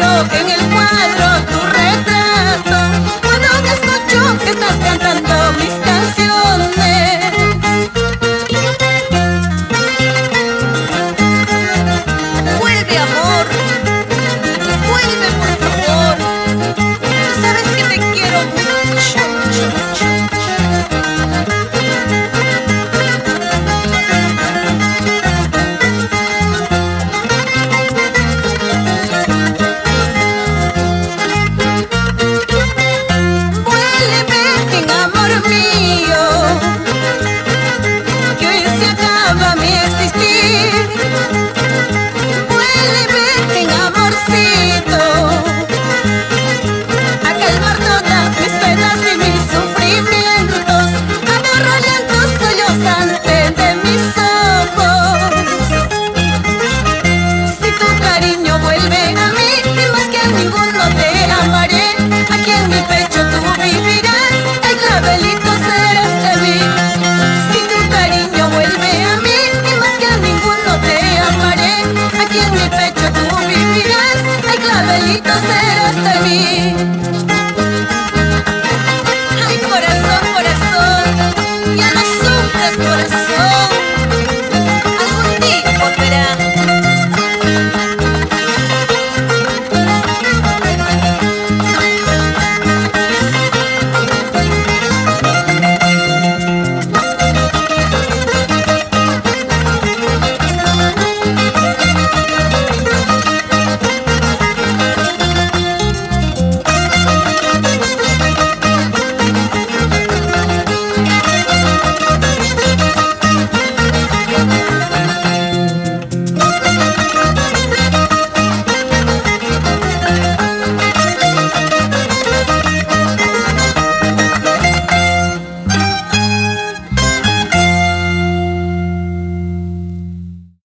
pinto en el cuadro tu retrato. Cuando te escucho que estás cantando mis canciones. Vuelve, amor, vuelve por favor. Tú sabes que te quiero mucho, mucho, mucho, en mi pecho tú vivirás, ay, clavelito serás de mí.